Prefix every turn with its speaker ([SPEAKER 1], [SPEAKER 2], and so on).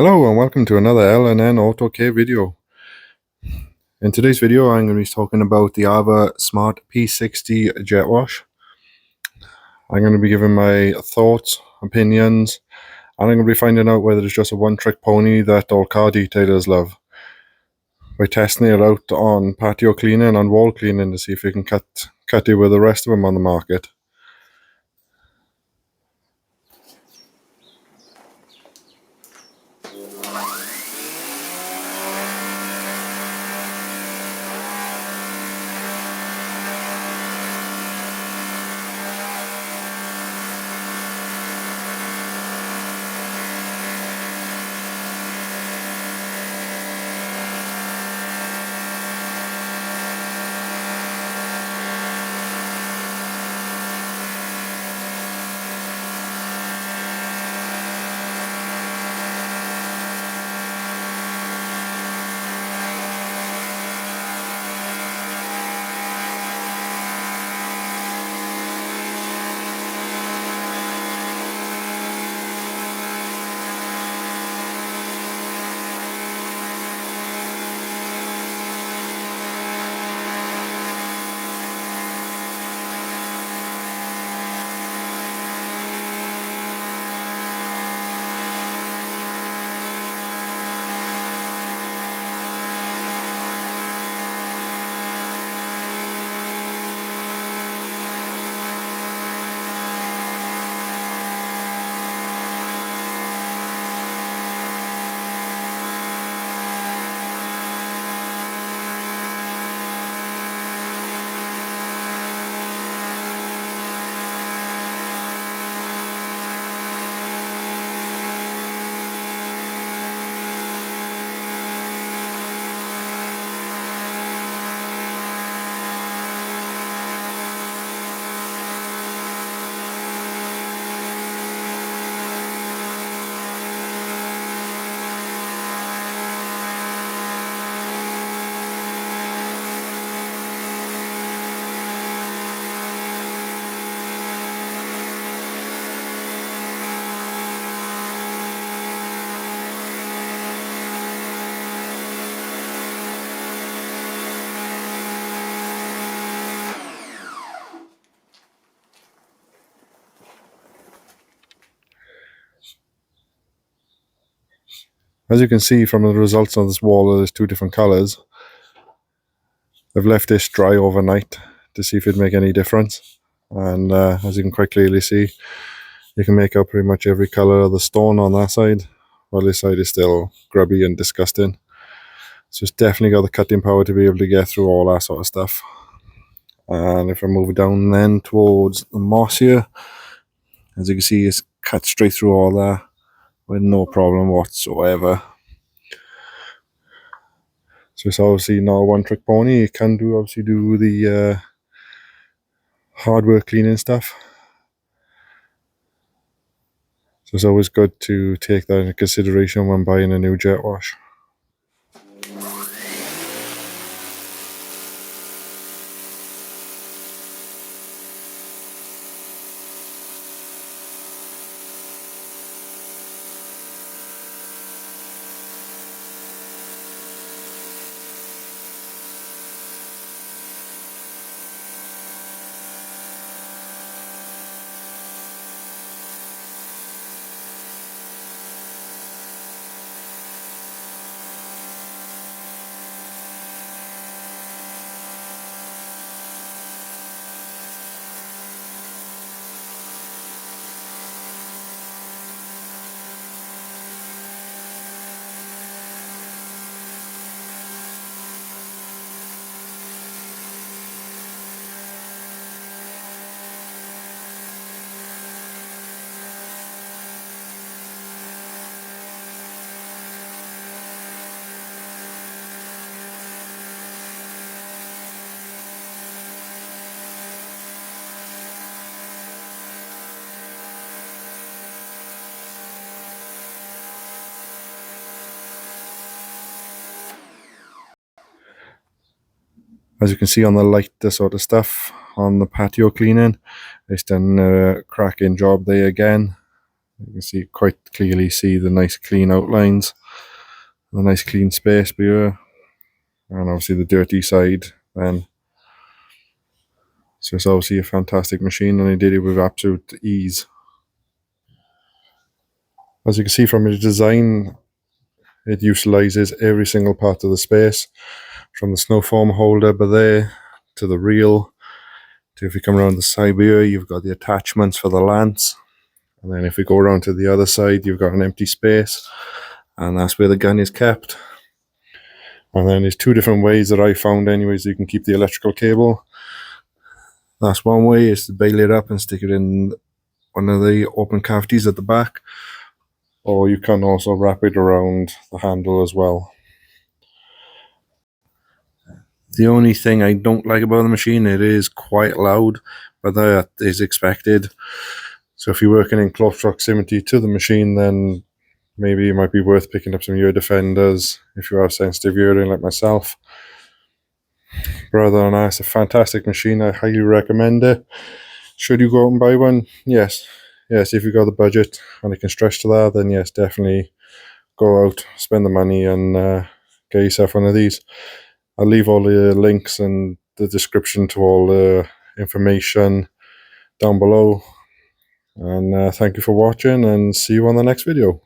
[SPEAKER 1] Hello and welcome to another L and N Autocare video. In today's video I'm going to be talking about the AVA Smart P60 jet wash. I'm going to be giving my thoughts, opinions, and I'm going to be finding out whether it's just a one-trick pony that all car detailers love by testing it out on patio cleaning and wall cleaning to see if it can cut it with the rest of them on the market. As you can see from the results on this wall, there's two different colours. I've left this dry overnight to see if it'd make any difference, and as you can quite clearly see, you can make out pretty much every colour of the stone on that side, while this side is still grubby and disgusting. So it's definitely got the cutting power to be able to get through all that sort of stuff. And if I move down then towards the moss here, as you can see, it's cut straight through all that with no problem whatsoever. So it's obviously not a one-trick pony. It can obviously do the hard work cleaning stuff. So it's always good to take that into consideration when buying a new jet wash. As you can see on the lighter sort of stuff on the patio cleaning, it's done a cracking job there again. You can see quite clearly the nice clean outlines, the nice clean space here, and obviously the dirty side then. So it's obviously a fantastic machine, and I did it with absolute ease. As you can see from its design, it utilizes every single part of the space, from the snow foam holder by there to the reel, to if you come around the side here, you've got the attachments for the lance, and then if we go around to the other side, you've got an empty space, and that's where the gun is kept. And then there's two different ways that I found anyways you can keep the electrical cable. That's one way, is to bail it up and stick it in one of the open cavities at the back, or you can also wrap it around the handle as well. The only thing I don't like about the machine, it is quite loud, but that is expected. So if you're working in close proximity to the machine, then maybe it might be worth picking up some ear defenders if you have sensitive hearing like myself. But other than that, it's a fantastic machine. I highly recommend it. Should you go out and buy one? Yes. Yes, if you've got the budget and it can stretch to that, then yes, definitely go out, spend the money, and get yourself one of these. I'll leave all the links and the description to all the information down below. And thank you for watching, and see you on the next video.